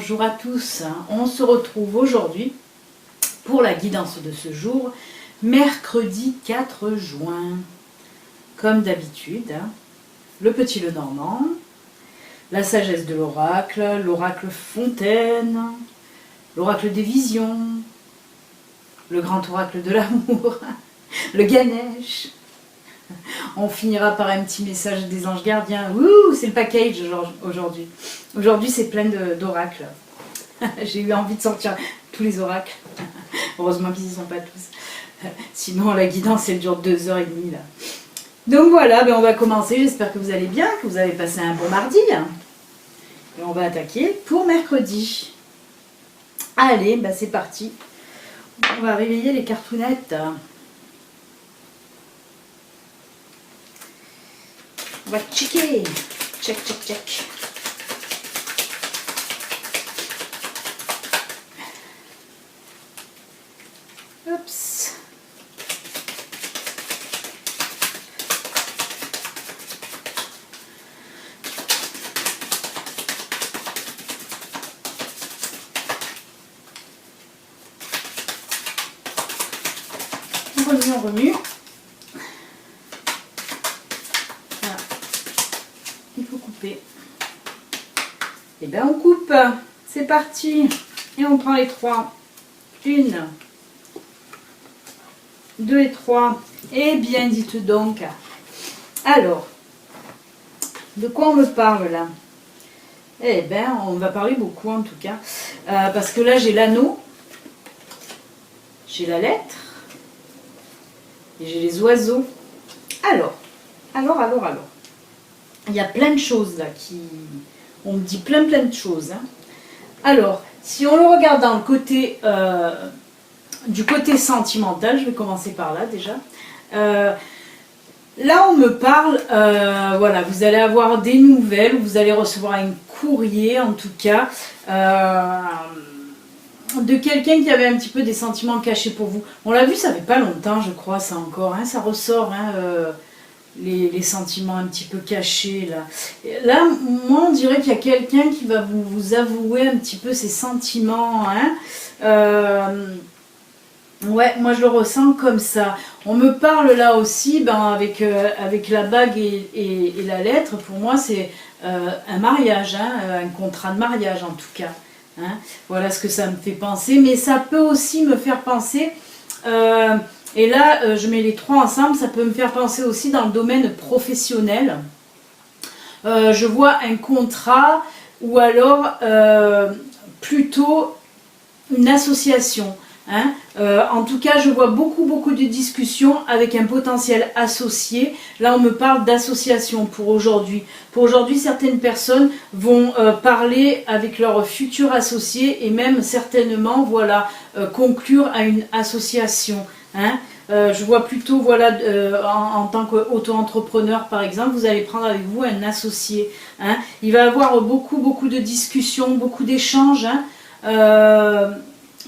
bonjour à tous. On se retrouve aujourd'hui pour la guidance de ce jour, mercredi 4 juin. Comme d'habitude, le petit Lenormand, la sagesse de l'oracle, l'oracle fontaine, l'oracle des visions, le grand oracle de l'amour, le Ganesh. On finira par un petit message des anges gardiens. Ouh, c'est le package aujourd'hui. Aujourd'hui, c'est plein d'oracles. J'ai eu envie de sortir tous les oracles. Heureusement qu'ils n'y sont pas tous. Sinon, la guidance, elle dure 2h30 là. Donc voilà, ben on va commencer. J'espère que vous allez bien, que vous avez passé un bon mardi. Et on va attaquer pour mercredi. Allez, ben c'est parti. On va réveiller les cartounettes. On va checker. Check, check, check. Oups. On remue. Voilà. Il faut couper. Et bien on coupe. C'est parti. Et on prend les 3. 1, 2 et 3. Eh bien, dites donc. Alors, de quoi on me parle là? Eh bien, on va parler beaucoup en tout cas. Parce que là, j'ai l'anneau. J'ai la lettre. Et j'ai les oiseaux. Alors. Il y a plein de choses là qui... On me dit plein de choses. Hein. Alors, si on le regarde dans le côté... du côté sentimental, je vais commencer par là déjà. Là, on me parle, voilà, vous allez avoir des nouvelles, vous allez recevoir un courrier en tout cas, de quelqu'un qui avait un petit peu des sentiments cachés pour vous. On l'a vu, ça fait pas longtemps, je crois, ça encore, hein, ça ressort, hein, les sentiments un petit peu cachés là. Et là, moi, on dirait qu'il y a quelqu'un qui va vous avouer un petit peu ses sentiments, hein. Ouais, moi je le ressens comme ça. On me parle là aussi, ben, avec la bague et la lettre, pour moi c'est un mariage, hein, un contrat de mariage en tout cas. Hein. Voilà ce que ça me fait penser, mais ça peut aussi me faire penser, et là je mets les 3 ensemble, ça peut me faire penser aussi dans le domaine professionnel. Je vois un contrat ou alors plutôt une association. Hein. En tout cas, je vois beaucoup de discussions avec un potentiel associé. Là, on me parle d'association pour aujourd'hui. Pour aujourd'hui, certaines personnes vont parler avec leur futur associé et même certainement, voilà, conclure à une association. Hein. Je vois plutôt, voilà, en tant qu'auto-entrepreneur, par exemple, vous allez prendre avec vous un associé. Hein. Il va y avoir beaucoup de discussions, beaucoup d'échanges. Hein.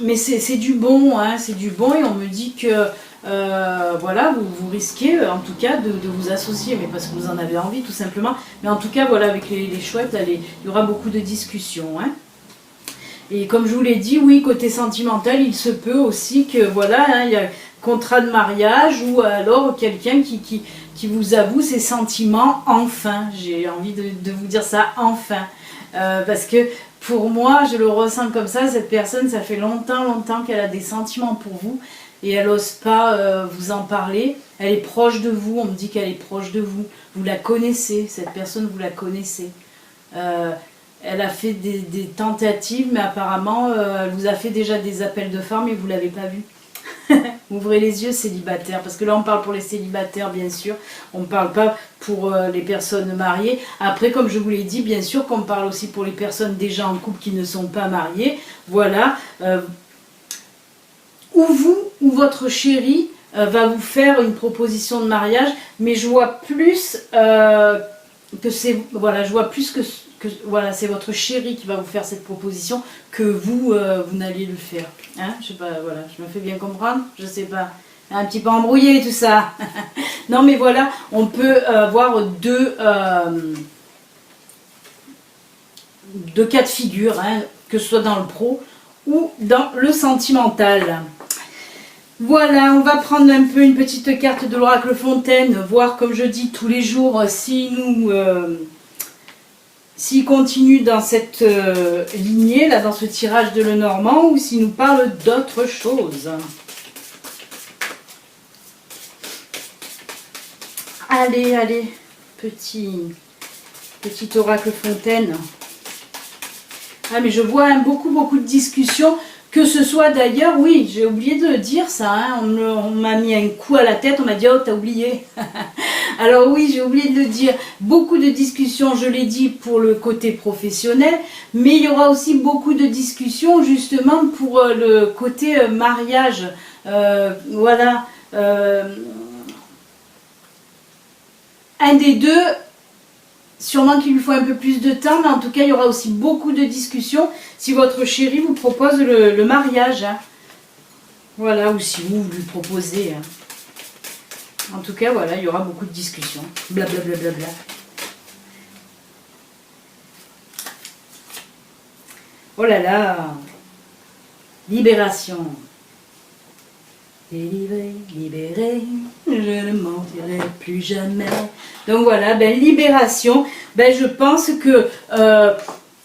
Mais c'est du bon, hein, c'est du bon et on me dit que voilà, vous risquez en tout cas de vous associer, mais parce que vous en avez envie tout simplement. Mais en tout cas, voilà, avec les chouettes, là, il y aura beaucoup de discussions. Hein. Et comme je vous l'ai dit, oui, côté sentimental, il se peut aussi que voilà, hein, il y a contrat de mariage ou alors quelqu'un qui vous avoue ses sentiments enfin. J'ai envie de vous dire ça enfin. Parce que pour moi, je le ressens comme ça, cette personne, ça fait longtemps qu'elle a des sentiments pour vous et elle n'ose pas vous en parler. Elle est proche de vous, on me dit qu'elle est proche de vous. Vous la connaissez, cette personne, vous la connaissez. Elle a fait des tentatives, mais apparemment, elle vous a fait déjà des appels de phare, mais vous ne l'avez pas vu. Ouvrez les yeux, célibataires, parce que là on parle pour les célibataires bien sûr, on ne parle pas pour les personnes mariées. Après, comme je vous l'ai dit, bien sûr qu'on parle aussi pour les personnes déjà en couple qui ne sont pas mariées. Voilà, ou vous ou votre chéri va vous faire une proposition de mariage, mais je vois plus que c'est, voilà, je vois plus que voilà, c'est votre chéri qui va vous faire cette proposition que vous, vous n'allez le faire. Hein, je sais pas, voilà, je me fais bien comprendre, je sais pas. Un petit peu embrouillé tout ça. Non mais voilà, on peut avoir deux cas de figure. Hein. que ce soit dans le pro ou dans le sentimental. Voilà, on va prendre un peu une petite carte de l'oracle Fontaine, voir comme je dis tous les jours s'il continue dans cette lignée, là dans ce tirage de Lenormand, ou s'il nous parle d'autre chose. Allez, allez, petit oracle Fontaine. Ah mais je vois hein, beaucoup de discussions. Que ce soit d'ailleurs, oui, j'ai oublié de le dire ça, hein, on m'a mis un coup à la tête, on m'a dit « Oh, t'as oublié !» Alors oui, j'ai oublié de le dire, beaucoup de discussions, je l'ai dit, pour le côté professionnel, mais il y aura aussi beaucoup de discussions justement pour le côté mariage, voilà. Un des deux, sûrement qu'il lui faut un peu plus de temps, mais en tout cas, il y aura aussi beaucoup de discussions si votre chéri vous propose le mariage. Hein. Voilà, ou si vous lui proposez. Hein. En tout cas, voilà, il y aura beaucoup de discussions. Blablabla. Bla, bla, bla. Oh là là. Libération. Délivré, libéré, je ne mentirai plus jamais. Donc voilà, ben, libération. Ben, je pense que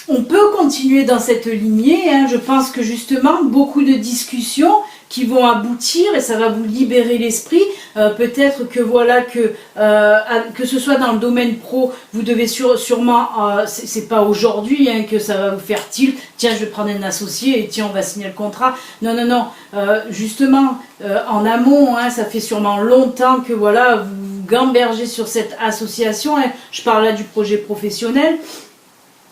on peut continuer dans cette lignée. Hein. Je pense que justement, beaucoup de discussions qui vont aboutir et ça va vous libérer l'esprit. Peut-être que voilà que ce soit dans le domaine pro, vous devez sûrement, c'est pas aujourd'hui hein, que ça va vous faire tilt. Tiens, je vais prendre un associé et tiens, on va signer le contrat. Non. Justement, en amont, hein, ça fait sûrement longtemps que voilà vous vous gambergez sur cette association. Hein. Je parle là du projet professionnel.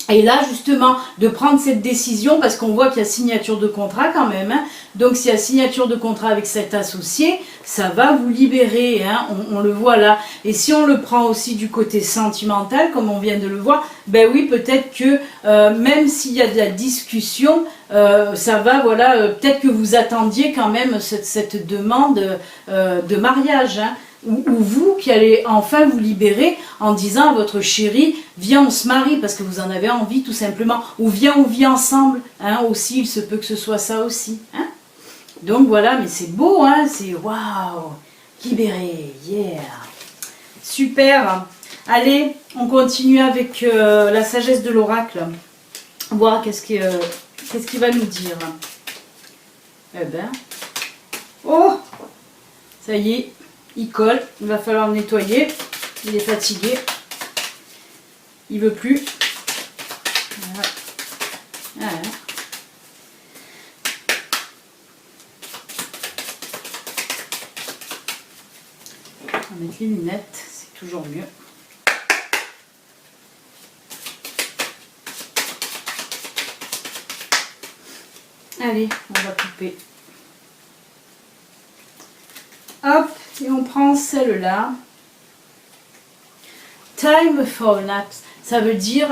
Et là, justement, de prendre cette décision, parce qu'on voit qu'il y a signature de contrat quand même. Hein. Donc, s'il y a signature de contrat avec cet associé, ça va vous libérer. Hein. On le voit là. Et si on le prend aussi du côté sentimental, comme on vient de le voir, ben oui, peut-être que même s'il y a de la discussion, ça va, voilà, peut-être que vous attendiez quand même cette demande de mariage. Hein. Ou vous qui allez enfin vous libérer en disant à votre chéri, viens on se marie parce que vous en avez envie tout simplement, ou viens on vit ensemble, hein, aussi il se peut que ce soit ça aussi. Hein. Donc voilà, mais c'est beau, hein, c'est waouh, libéré, yeah, super. Allez, on continue avec la sagesse de l'oracle, voir qu'est-ce qu'il va nous dire. Eh ben, oh, ça y est. Il colle, il va falloir le nettoyer. Il est fatigué. Il veut plus. Voilà. On va mettre les lunettes, c'est toujours mieux. Allez, on va couper. Hop, et on prend celle-là. Time for naps, ça veut dire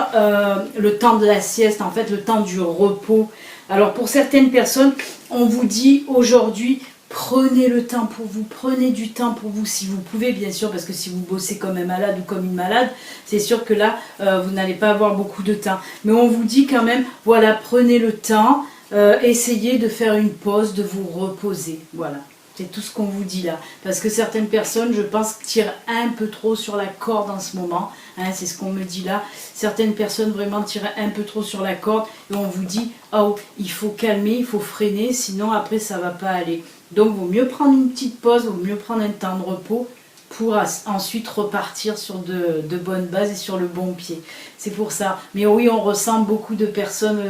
le temps de la sieste, en fait le temps du repos. Alors pour certaines personnes, on vous dit aujourd'hui, prenez le temps pour vous, prenez du temps pour vous si vous pouvez bien sûr, parce que si vous bossez comme un malade ou comme une malade, c'est sûr que là, vous n'allez pas avoir beaucoup de temps. Mais on vous dit quand même, voilà, prenez le temps, essayez de faire une pause, de vous reposer, voilà. C'est tout ce qu'on vous dit là. Parce que certaines personnes, je pense, tirent un peu trop sur la corde en ce moment. Hein, c'est ce qu'on me dit là. Certaines personnes vraiment tirent un peu trop sur la corde. Et on vous dit, oh, il faut calmer, il faut freiner. Sinon, après, ça ne va pas aller. Donc, il vaut mieux prendre une petite pause. Il vaut mieux prendre un temps de repos pour ensuite repartir sur de bonnes bases et sur le bon pied. C'est pour ça. Mais oui, on ressent beaucoup de personnes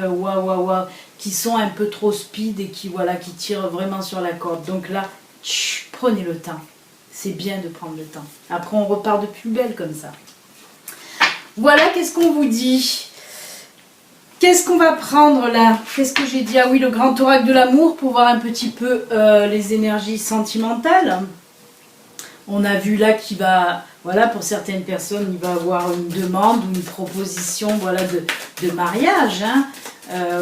qui sont un peu trop speed et qui tirent vraiment sur la corde. Donc là, prenez le temps. C'est bien de prendre le temps. Après, on repart de plus belle comme ça. Voilà, qu'est-ce qu'on vous dit? Qu'est-ce qu'on va prendre là? Qu'est-ce que j'ai dit? Ah oui, le grand oracle de l'amour pour voir un petit peu les énergies sentimentales. On a vu là qu'il va, voilà, pour certaines personnes, il va avoir une demande ou une proposition, voilà, de mariage, hein,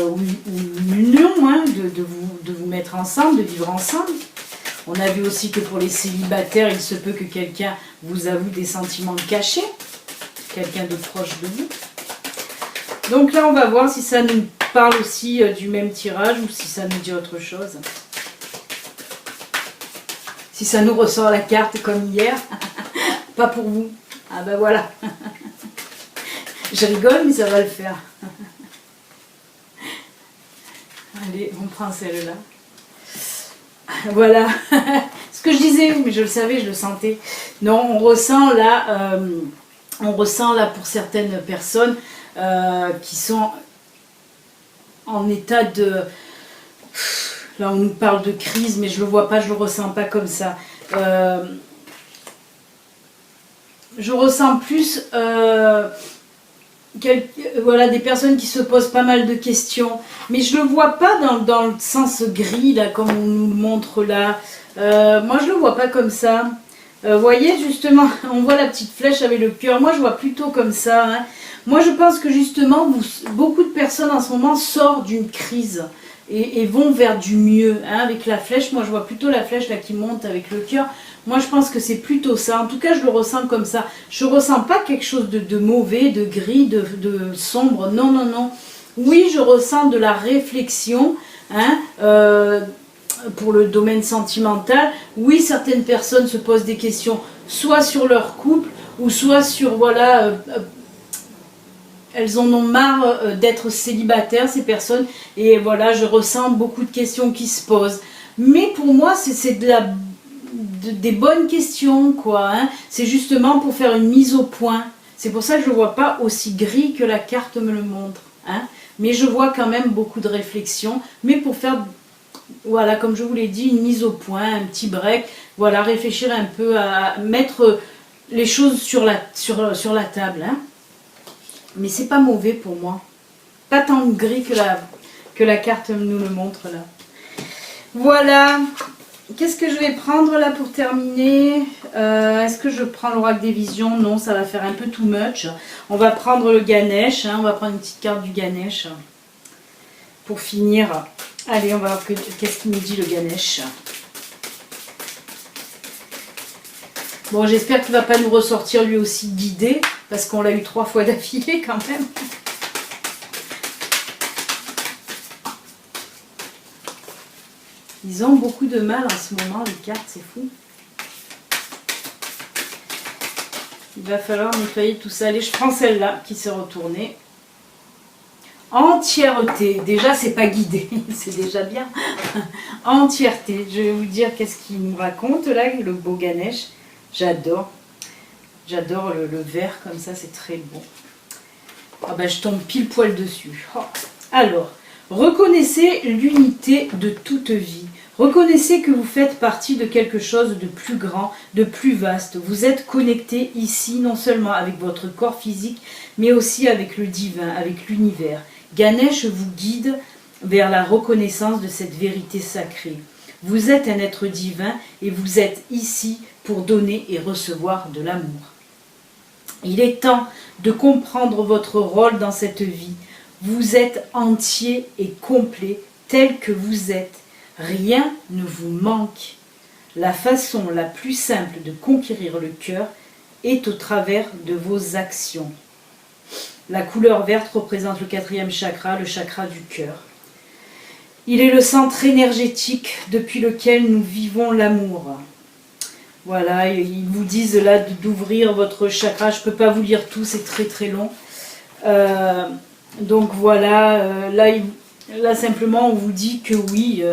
ou une union, hein, de vous mettre ensemble, de vivre ensemble. On a vu aussi que pour les célibataires, il se peut que quelqu'un vous avoue des sentiments cachés, quelqu'un de proche de vous. Donc là, on va voir si ça nous parle aussi du même tirage ou si ça nous dit autre chose. Si ça nous ressort la carte comme hier, pas pour vous. Ah ben voilà. Je rigole, mais ça va le faire. Allez, on prend celle-là. Voilà. Ce que je disais, mais je le savais, je le sentais. Non, on ressent là pour certaines personnes qui sont en état de... Là, on nous parle de crise, mais je ne le vois pas, je ne le ressens pas comme ça. Je ressens plus voilà, des personnes qui se posent pas mal de questions. Mais je ne le vois pas dans le sens gris, là, comme on nous le montre là. Moi, je ne le vois pas comme ça. Vous voyez, justement, on voit la petite flèche avec le cœur. Moi, je vois plutôt comme ça. Hein. Moi, je pense que justement, beaucoup de personnes en ce moment sortent d'une crise. Et vont vers du mieux, hein, avec la flèche. Moi, je vois plutôt la flèche là qui monte avec le cœur. Moi, je pense que c'est plutôt ça. En tout cas, je le ressens comme ça. Je ne ressens pas quelque chose de mauvais, de gris, de sombre. Non, non, non. Oui, je ressens de la réflexion, hein, pour le domaine sentimental. Oui, certaines personnes se posent des questions, soit sur leur couple, ou soit sur, voilà... elles en ont marre d'être célibataires, ces personnes. Et voilà, je ressens beaucoup de questions qui se posent. Mais pour moi, c'est des bonnes questions, quoi. Hein. C'est justement pour faire une mise au point. C'est pour ça que je ne le vois pas aussi gris que la carte me le montre. Hein. Mais je vois quand même beaucoup de réflexion. Mais pour faire, voilà, comme je vous l'ai dit, une mise au point, un petit break. Voilà, réfléchir un peu à mettre les choses sur la table. Hein. Mais c'est pas mauvais pour moi. Pas tant gris que la carte nous le montre là. Voilà. Qu'est-ce que je vais prendre là pour terminer? Est-ce que je prends l'oracle des visions? Non, ça va faire un peu too much. On va prendre le Ganesh. Hein, on va prendre une petite carte du Ganesh. Pour finir. Allez, on va voir qu'est-ce qu'il nous dit le Ganesh. Bon, j'espère qu'il ne va pas nous ressortir lui aussi guidé, parce qu'on l'a eu 3 fois d'affilée quand même. Ils ont beaucoup de mal en ce moment, les cartes, c'est fou. Il va falloir nettoyer tout ça. Allez, je prends celle-là qui s'est retournée. Entièreté. Déjà, c'est pas guidé, c'est déjà bien. Entièreté. Je vais vous dire qu'est-ce qu'il nous raconte là, le beau Ganesh. J'adore. J'adore le vert comme ça, c'est très beau. Ah ben, je tombe pile poil dessus. Oh. Alors, reconnaissez l'unité de toute vie. Reconnaissez que vous faites partie de quelque chose de plus grand, de plus vaste. Vous êtes connecté ici, non seulement avec votre corps physique, mais aussi avec le divin, avec l'univers. Ganesh vous guide vers la reconnaissance de cette vérité sacrée. Vous êtes un être divin et vous êtes ici pour donner et recevoir de l'amour. Il est temps de comprendre votre rôle dans cette vie. Vous êtes entier et complet tel que vous êtes. Rien ne vous manque. La façon la plus simple de conquérir le cœur est au travers de vos actions. La couleur verte représente le 4e chakra, le chakra du cœur. Il est le centre énergétique depuis lequel nous vivons l'amour. Voilà, ils vous disent là d'ouvrir votre chakra. Je ne peux pas vous lire tout, c'est très très long. Donc voilà, là simplement on vous dit que oui,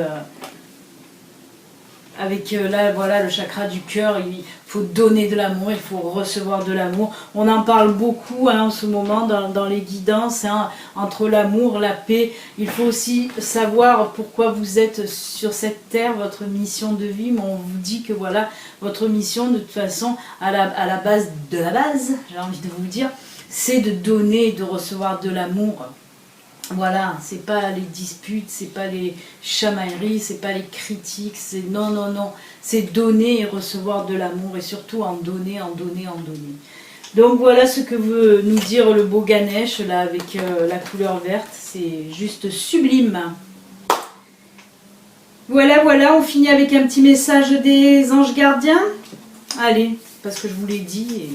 avec là voilà le chakra du cœur, il faut donner de l'amour, il faut recevoir de l'amour. On en parle beaucoup hein, en ce moment dans les guidances, hein, entre l'amour, la paix. Il faut aussi savoir pourquoi vous êtes sur cette terre, votre mission de vie. Mais on vous dit que voilà, votre mission de toute façon, à la base de la base, j'ai envie de vous dire, c'est de donner et de recevoir de l'amour. Voilà, c'est pas les disputes, c'est pas les chamailleries, c'est pas les critiques, c'est non, non, non. C'est donner et recevoir de l'amour et surtout en donner, en donner, en donner. Donc voilà ce que veut nous dire le beau Ganesh là avec la couleur verte, c'est juste sublime. Voilà, voilà, on finit avec un petit message des anges gardiens. Allez, parce que je vous l'ai dit.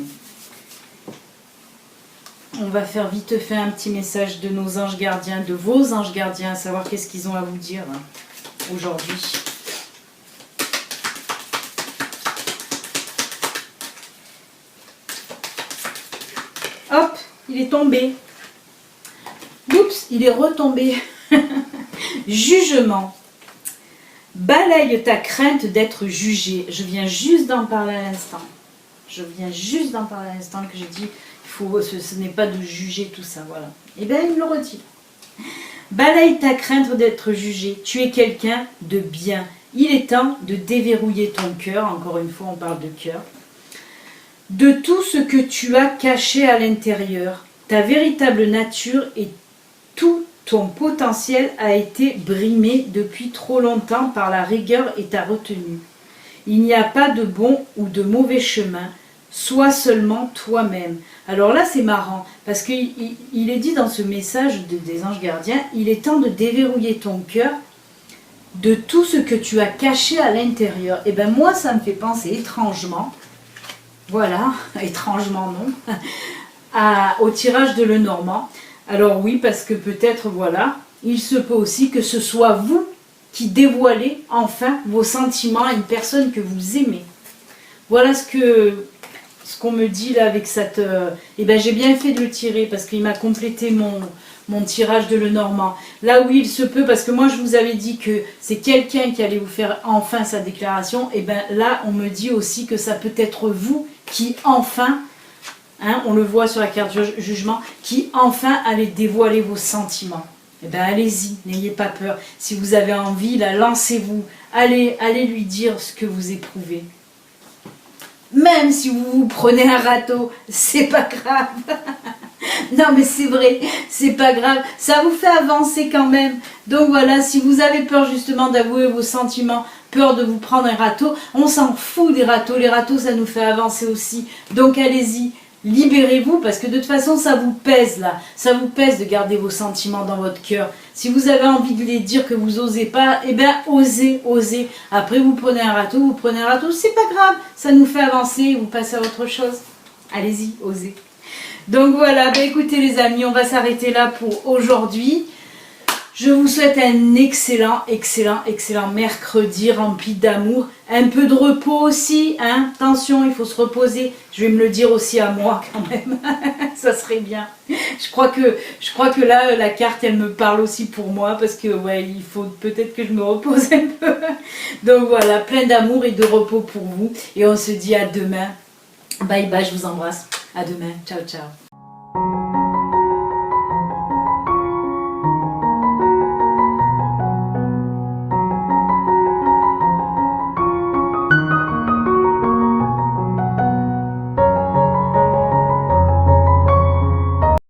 On va faire vite fait un petit message de nos anges gardiens, de vos anges gardiens, à savoir qu'est-ce qu'ils ont à vous dire aujourd'hui. Hop, il est tombé. Oups, il est retombé. Jugement. Balaye ta crainte d'être jugé. Je viens juste d'en parler à l'instant. Je viens juste d'en parler à l'instant que j'ai dit, ce n'est pas de juger tout ça, voilà. Et bien, il me le redit. Balaye ta crainte d'être jugé. Tu es quelqu'un de bien. Il est temps de déverrouiller ton cœur. Encore une fois, on parle de cœur. De tout ce que tu as caché à l'intérieur. Ta véritable nature et tout ton potentiel a été brimé depuis trop longtemps par la rigueur et ta retenue. Il n'y a pas de bon ou de mauvais chemin. Sois seulement toi-même. Alors là, c'est marrant, parce qu'il est dit dans ce message des anges gardiens, il est temps de déverrouiller ton cœur de tout ce que tu as caché à l'intérieur. Et bien moi, ça me fait penser étrangement, voilà, étrangement non, au tirage de Lenormand. Alors oui, parce que peut-être, voilà, il se peut aussi que ce soit vous qui dévoilez enfin vos sentiments à une personne que vous aimez. Voilà ce qu'on me dit là avec cette... Eh bien j'ai bien fait de le tirer parce qu'il m'a complété mon tirage de Lenormand. Là oui, il se peut, parce que moi je vous avais dit que c'est quelqu'un qui allait vous faire enfin sa déclaration. Et bien là, on me dit aussi que ça peut être vous qui enfin... Hein, on le voit sur la carte jugement, qui enfin allez dévoiler vos sentiments. Eh bien allez-y, n'ayez pas peur. Si vous avez envie, là, lancez-vous. Allez lui dire ce que vous éprouvez. Même si vous prenez un râteau, c'est pas grave. Non mais c'est vrai, c'est pas grave. Ça vous fait avancer quand même. Donc voilà, si vous avez peur justement d'avouer vos sentiments, peur de vous prendre un râteau, on s'en fout des râteaux. Les râteaux, ça nous fait avancer aussi. Donc allez-y. Libérez-vous, parce que de toute façon ça vous pèse là, ça vous pèse de garder vos sentiments dans votre cœur. Si vous avez envie de les dire que vous n'osez pas, eh bien osez. Après vous prenez un râteau, c'est pas grave, ça nous fait avancer, vous passez à autre chose. Allez-y, osez. Donc voilà, ben écoutez les amis, on va s'arrêter là pour aujourd'hui. Je vous souhaite un excellent mercredi rempli d'amour. Un peu de repos aussi, hein. Attention, il faut se reposer. Je vais me le dire aussi à moi quand même. Ça serait bien. Je crois que là, la carte, elle me parle aussi pour moi. Parce que, ouais, il faut peut-être que je me repose un peu. Donc voilà, plein d'amour et de repos pour vous. Et on se dit à demain. Bye bye, je vous embrasse. À demain. Ciao, ciao.